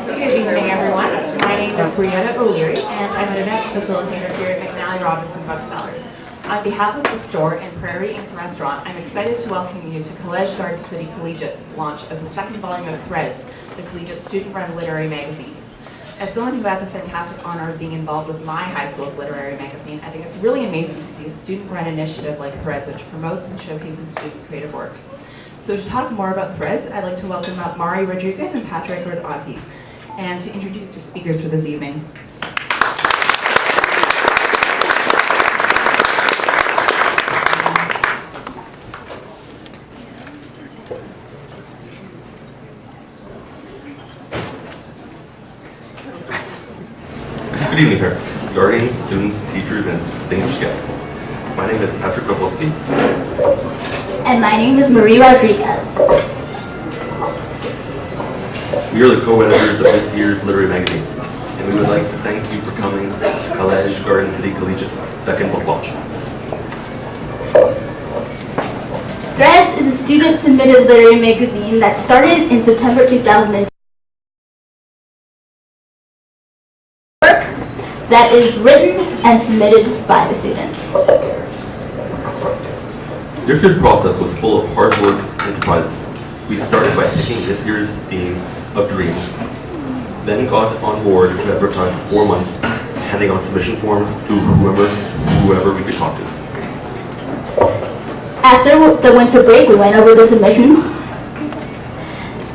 Good evening, everyone. My name is Brianna O'Leary, and I'm an events facilitator here at McNally Robinson Booksellers. On behalf of the store and Prairie Ink Restaurant, I'm excited to welcome you to Collegiate Garden City Collegiate's launch of the second volume of Threads, the Collegiate student-run literary magazine. As someone who had the fantastic honor of being involved with my high school's literary magazine, I think it's really amazing to see a student-run initiative like Threads, which promotes and showcases students' creative works. So to talk more about Threads, I'd like to welcome up Mari Rodriguez and Patrick Rodati, and to introduce your speakers for this evening. Good evening, parents, guardians, students, teachers, and distinguished guests. My name is Patrick Rodati. And my name is Marie Rodriguez. We are the co-editors of this year's literary magazine, and we would like to thank you for coming to Collegiate Garden City Collegiate's second book launch. Threads is a student-submitted literary magazine that started in September 2010. That is written and submitted by the students. This year's process was full of hard work and surprises. We started by picking this year's theme of dreams, then got on board to advertise for 4 months, handing out submission forms to whoever we could talk to. After the winter break, we went over the submissions,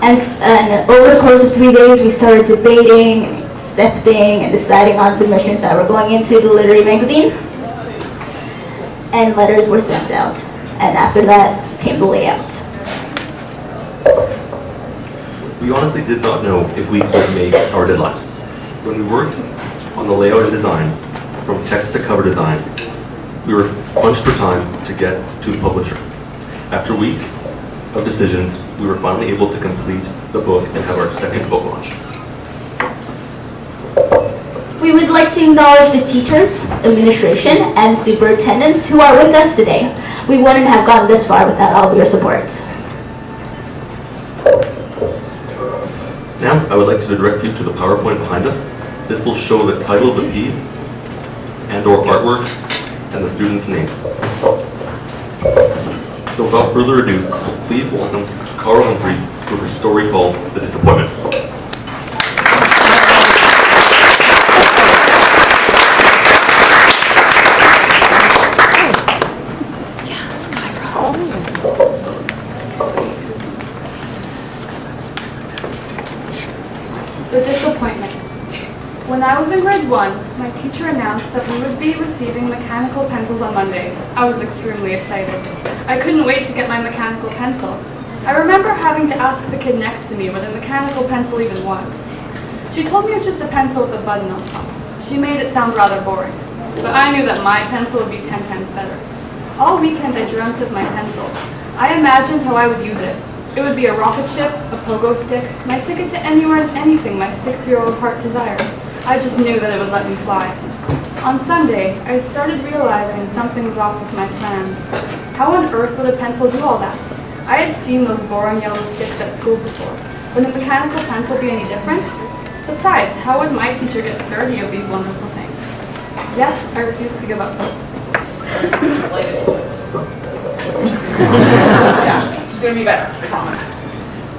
and over the course of 3 days, we started debating, accepting, and deciding on submissions that were going into the literary magazine, and letters were sent out. And after that came the layout. We honestly did not know if we could make our deadline. When we worked on the layout and design, from text to cover design, we were punched for time to get to the publisher. After weeks of decisions, we were finally able to complete the book and have our second book launch. We would like to acknowledge the teachers, administration, and superintendents who are with us today. We wouldn't have gotten this far without all of your support. Now, I would like to direct you to the PowerPoint behind us. This will show the title of the piece and/or artwork and the student's name. So without further ado, please welcome Carl Humphreys with her story called The Disappointment. The disappointment. When I was in grade 1, my teacher announced that we would be receiving mechanical pencils on Monday. I was extremely excited. I couldn't wait to get my mechanical pencil. I remember having to ask the kid next to me what a mechanical pencil even was. She told me it's just a pencil with a button on top. She made it sound rather boring, but I knew that my pencil would be 10 times better. All weekend I dreamt of my pencil. I imagined how I would use it. It would be a rocket ship, a pogo stick, my ticket to anywhere and anything my 6-year-old heart desired. I just knew that it would let me fly. On Sunday, I started realizing something was off with my plans. How on earth would a pencil do all that? I had seen those boring yellow sticks at school before. Would a mechanical pencil be any different? Besides, how would my teacher get 30 of these wonderful things? Yet, I refused to give up hope. It's going to be better, I promise.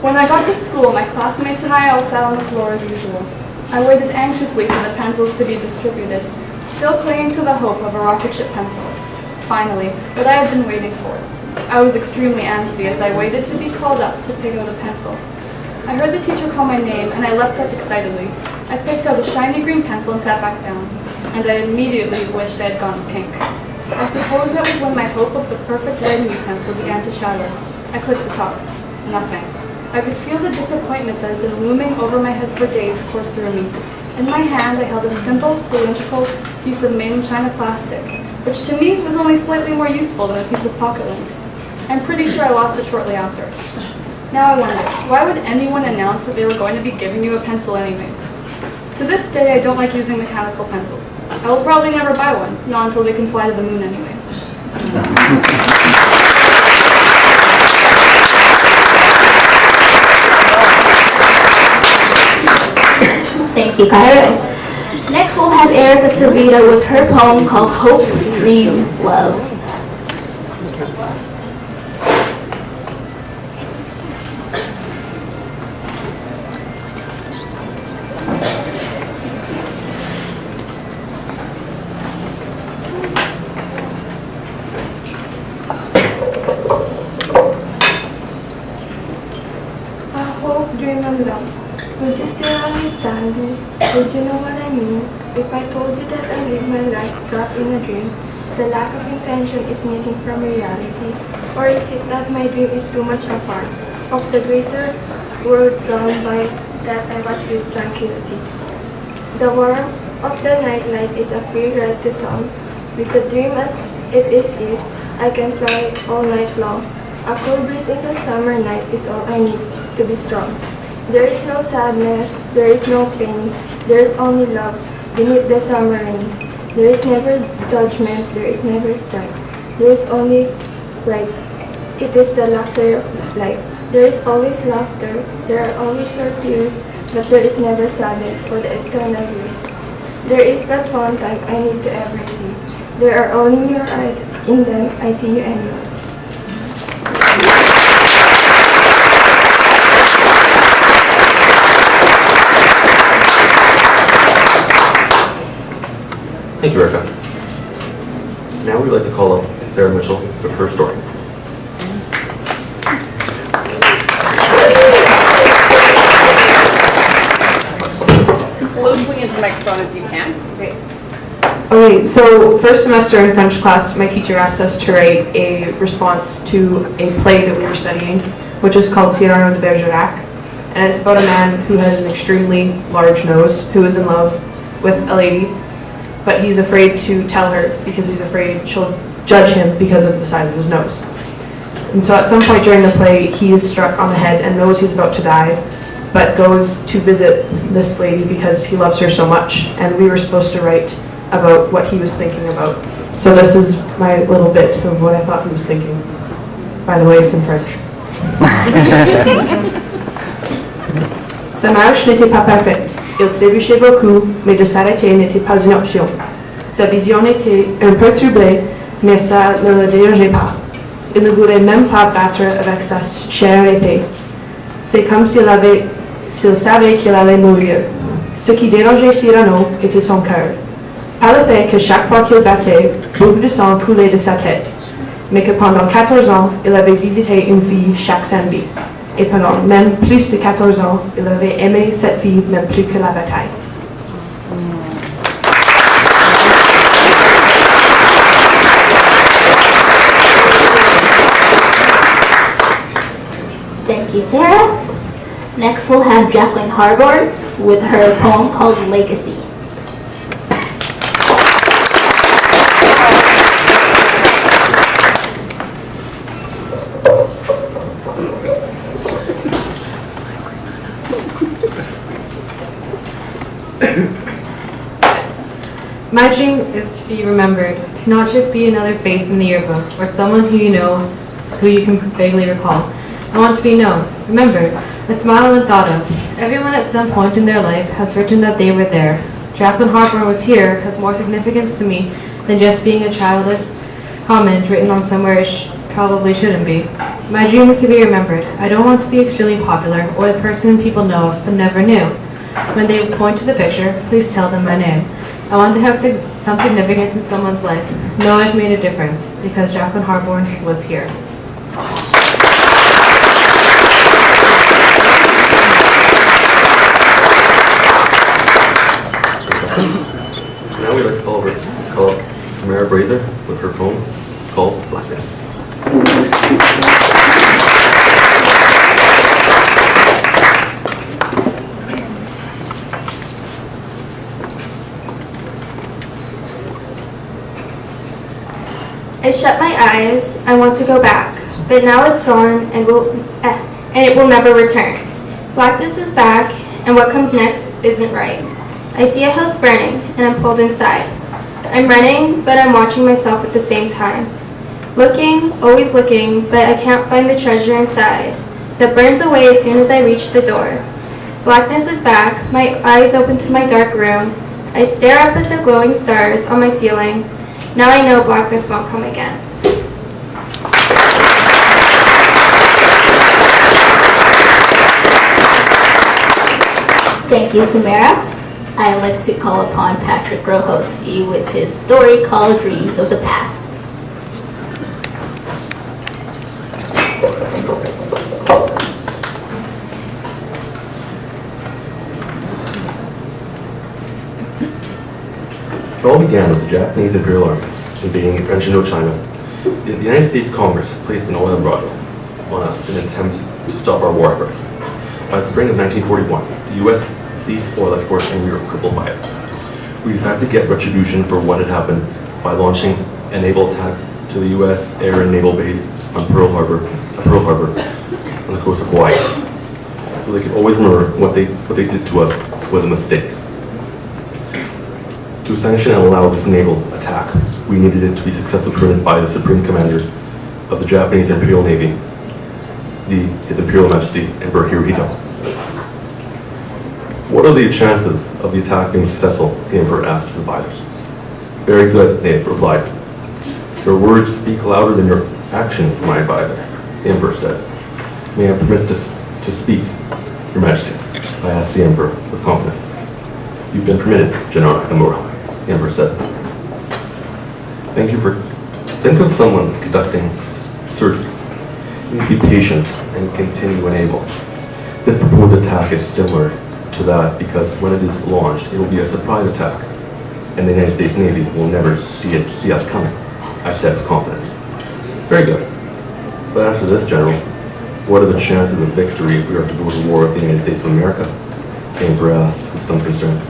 When I got to school, my classmates and I all sat on the floor as usual. I waited anxiously for the pencils to be distributed, still clinging to the hope of a rocket ship pencil. Finally, what I had been waiting for. I was extremely antsy as I waited to be called up to pick out a pencil. I heard the teacher call my name and I leapt up excitedly. I picked out a shiny green pencil and sat back down, and I immediately wished I had gone pink. I suppose that was when my hope of the perfect writing utensil began to shatter. I clicked the top. Nothing. I could feel the disappointment that had been looming over my head for days course through me. In my hand, I held a simple, cylindrical piece of made-in-China plastic, which to me was only slightly more useful than a piece of pocket lint. I'm pretty sure I lost it shortly after. Now I wonder, why would anyone announce that they were going to be giving you a pencil anyways? To this day, I don't like using mechanical pencils. I will probably never buy one, not until they can fly to the moon anyways. Thank you, Kyra. Next, we'll have Erica Savita with her poem called Hope, Dream, Love. Hope, dream, and love. Would you still understand it? Would you know what I mean? If I told you that I live my life trapped in a dream, the lack of intention is missing from reality? Or is it that my dream is too much apart of the greater worlds gone by that I watch with tranquility? The warmth of the nightlight is a free ride to some. With the dream as it is, I can fly all night long. A cool breeze in the summer night is all I need to be strong. There is no sadness, there is no pain, there is only love beneath the summer rain. There is never judgment, there is never strife, there is only right. It is the luxury of life. There is always laughter, there are always short tears, but there is never sadness for the eternal years. There is but one time I need to ever see. There are only your eyes, in them I see you anyway. Thank you, Erica. Now we'd like to call up Sarah Mitchell with her story. Closely into the microphone as you can. Great. Okay, so first semester in French class, my teacher asked us to write a response to a play that we were studying, which is called Cyrano de Bergerac. And it's about a man who has an extremely large nose, who is in love with a lady, but he's afraid to tell her because he's afraid she'll judge him because of the size of his nose. And so at some point during the play, he is struck on the head and knows he's about to die, but goes to visit this lady because he loves her so much. And we were supposed to write about what he was thinking about. So this is my little bit of what I thought he was thinking. By the way, it's in French. Sa marche n'était pas parfaite. Il trébuchait beaucoup, mais de s'arrêter n'était pas une option. Sa vision était un peu troublée, mais ça ne le dérangeait pas. Il ne voulait même pas battre avec sa chère épée. C'est comme s'il savait qu'il allait mourir. Ce qui dérangeait Cyrano était son cœur. Pas le fait que chaque fois qu'il battait, beaucoup de sang coulait de sa tête, mais que pendant 14 ans, il avait visité une fille chaque samedi. Et pendant même plus de 14 ans, il avait aimé cette fille même plus que la bataille. Thank you, Sarah. Next, we'll have Jacqueline Harbour with her poem called Legacy. My dream is to be remembered, to not just be another face in the yearbook, or someone who you know, who you can vaguely recall. I want to be known, remembered, a smile and thought of. Everyone at some point in their life has written that they were there. Jacqueline Harper was here has more significance to me than just being a childhood comment written on somewhere it probably shouldn't be. My dream is to be remembered. I don't want to be extremely popular or the person people know of but never knew. When they point to the picture, please tell them my name. I want to have some significance in someone's life. Know I've made a difference because Jacqueline Harborn was here. Now we'd like to call up Samara Brazier with her poem called Blackness. I shut my eyes, I want to go back, but now it's gone and it will never return. Blackness is back, and what comes next isn't right. I see a house burning, and I'm pulled inside. I'm running, but I'm watching myself at the same time. Looking, always looking, but I can't find the treasure inside. That burns away as soon as I reach the door. Blackness is back, my eyes open to my dark room. I stare up at the glowing stars on my ceiling. Now I know blackness won't come again. Thank you, Samara. I'd like to call upon Patrick Grohotsky with his story called Dreams of the Past. It all began with the Japanese Imperial Army invading French Indochina. The United States Congress placed an oil embargo on us in an attempt to stop our war efforts. By the spring of 1941, the U.S. ceased oil exports and we were crippled by it. We decided to get retribution for what had happened by launching a naval attack to the U.S. Air and Naval Base on Pearl Harbor on the coast of Hawaii. So they could always remember what they did to us was a mistake. To sanction and allow this naval attack, we needed it to be successfully permitted by the Supreme Commander of the Japanese Imperial Navy, His Imperial Majesty Emperor Hirohito. What are the chances of the attack being successful? The Emperor asked his advisors. Very good, they replied. Your words speak louder than your actions, my advisor, the Emperor said. May I permit to speak, Your Majesty? I asked the Emperor with confidence. You've been permitted, General Nakamura, the Emperor said. Think of someone conducting surgery. You need to be patient and continue when able. This proposed attack is similar to that because when it is launched, it will be a surprise attack, and the United States Navy will never see us coming, I said with confidence. Very good. But after this, General, what are the chances of victory if we are to go to war with the United States of America? The Emperor asked with some concern.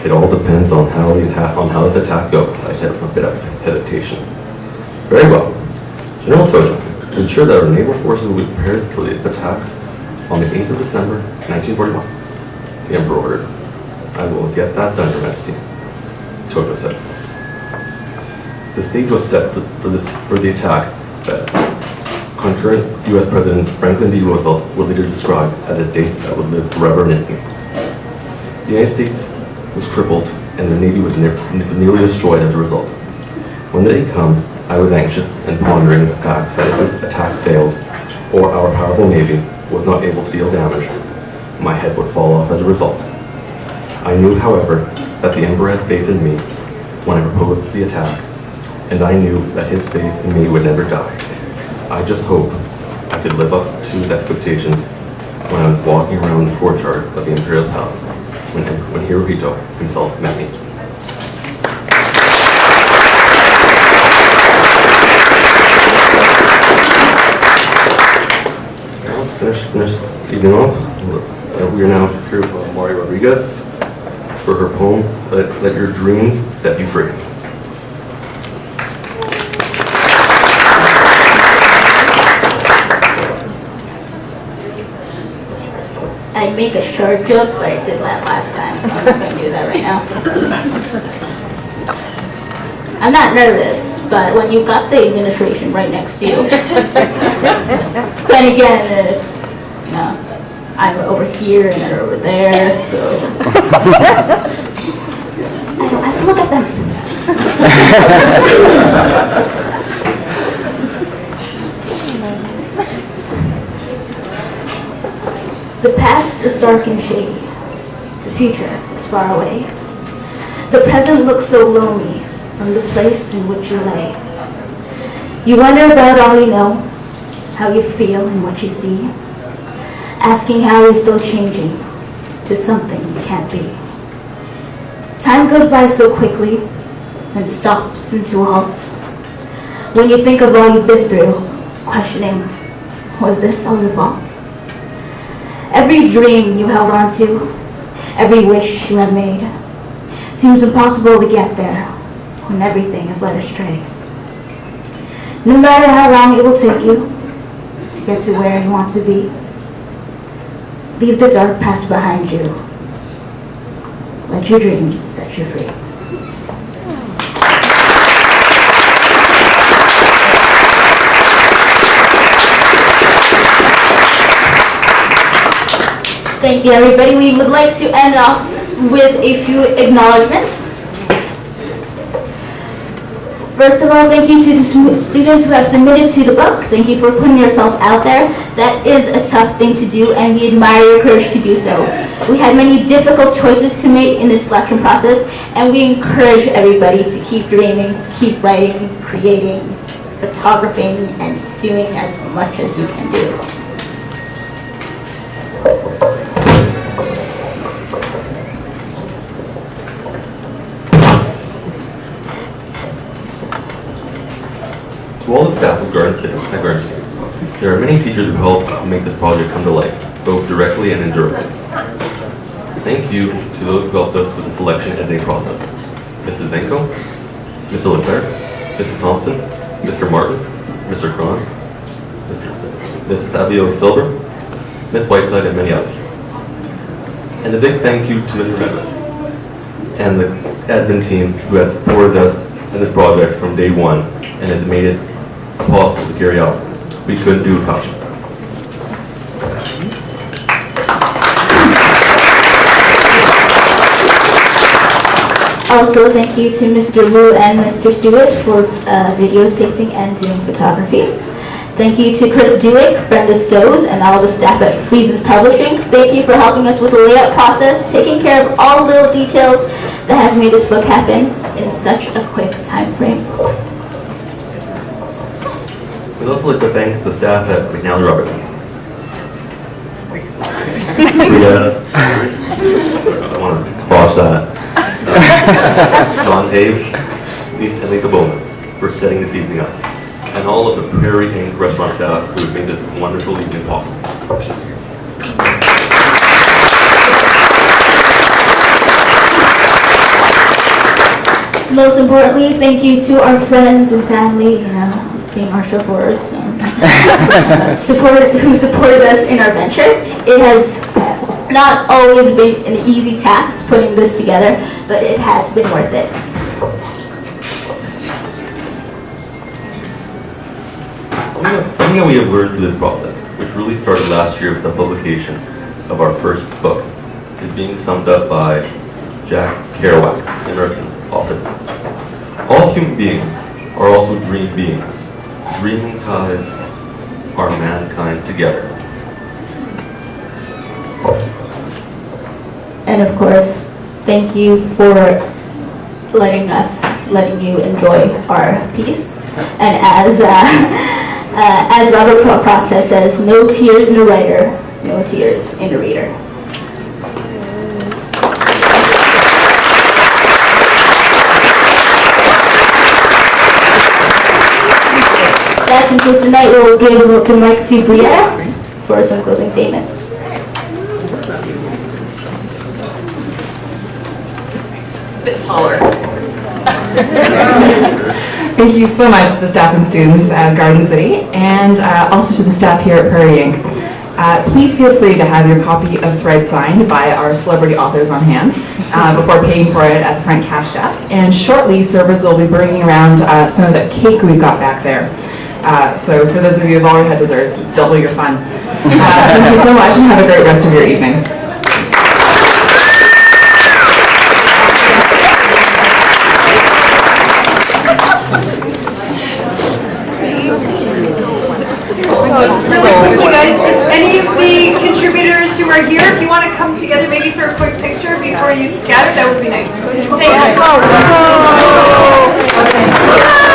It all depends on how this attack goes, I said with a bit of hesitation. Very well. General Tojo, to ensure that our naval forces will be prepared for this attack on the 8th of December, 1941, the Emperor ordered. I will get that done, Your Majesty, Tojo said. The stage was set for the attack that concurrent U.S. President Franklin D. Roosevelt would later describe as a date that would live forever in infamy. The United States was crippled and their Navy was nearly destroyed as a result. When the day came, I was anxious and pondering the fact that if this attack failed, or our powerful Navy was not able to deal damage, my head would fall off as a result. I knew, however, that the Emperor had faith in me when I proposed the attack, and I knew that his faith in me would never die. I just hoped I could live up to his expectations when I was walking around the courtyard of the Imperial Palace when Hirohito himself met me. Finish evening off. We are now here with Mari Rodriguez for her poem, Let Your Dreams Set You Free. I'd make a short joke, but I did that last time, so I'm not going to do that right now. I'm not nervous, but when you got the administration right next to you, then again, I'm over here and they're over there, so I don't have to look at them. The past is dark and shady. The future is far away. The present looks so lonely from the place in which you lay. You wonder about all you know, how you feel and what you see, asking how you're still changing to something you can't be. Time goes by so quickly and stops into a halt. When you think of all you've been through, questioning, was this all your fault? Every dream you held on to, every wish you have made, seems impossible to get there when everything is led astray. No matter how long it will take you to get to where you want to be, leave the dark past behind you. Let your dreams set you free. Thank you, everybody. We would like to end off with a few acknowledgements. First of all, thank you to the students who have submitted to the book. Thank you for putting yourself out there. That is a tough thing to do, and we admire your courage to do so. We had many difficult choices to make in this selection process, and we encourage everybody to keep dreaming, keep writing, creating, photographing, and doing as much as you can do. To all the staff of Garden City, there are many teachers who helped make this project come to life, both directly and indirectly. Thank you to those who helped us with the selection and editing process. Mrs. Zenko, Mr. Leclerc, Mrs. Thompson, Mr. Martin, Mr. Cron, Mrs. Savio Silver, Ms. Whiteside, and many others. And a big thank you to Mr. Medley and the admin team who has supported us in this project from day one and has made it possible to carry out. We couldn't do without you. Also, thank you to Mr. Wu and Mr. Stewart for videotaping and doing photography. Thank you to Chris Dewick, Brenda Stows, and all the staff at Friesen Publishing. Thank you for helping us with the layout process, taking care of all the little details that has made this book happen in such a quick time frame. We'd also like to thank the staff at McNally Robertson. I want to cross that. John Taves and Lisa Bowman for setting this evening up. And all of the Prairie Inc. restaurant staff who have made this wonderful evening possible. Most importantly, thank you to our friends and family, being our chauffeurs, who supported us in our venture. It has not always been an easy task putting this together, but it has been worth it. Something that we have learned through this process, which really started last year with the publication of our first book, is being summed up by Jack Kerouac, an American author. All human beings are also dream beings. Dreaming ties our mankind together. And of course, thank you for letting you enjoy our piece. And as Robert Process says, no tears in a writer, no tears in a reader. That concludes tonight. We'll give the mic to Brianna for some closing statements. A bit taller. Thank you so much to the staff and students at Garden City, and also to the staff here at Prairie Inc. Please feel free to have your copy of Thread signed by our celebrity authors on hand before paying for it at the front cash desk. And shortly, servers will be bringing around some of the cake we've got back there. So for those of you who have already had desserts, it's double your fun. Thank you so much, and have a great rest of your evening. Really quickly, guys, any of the contributors who are here, if you want to come together maybe for a quick picture before you scatter, that would be nice. Thank you.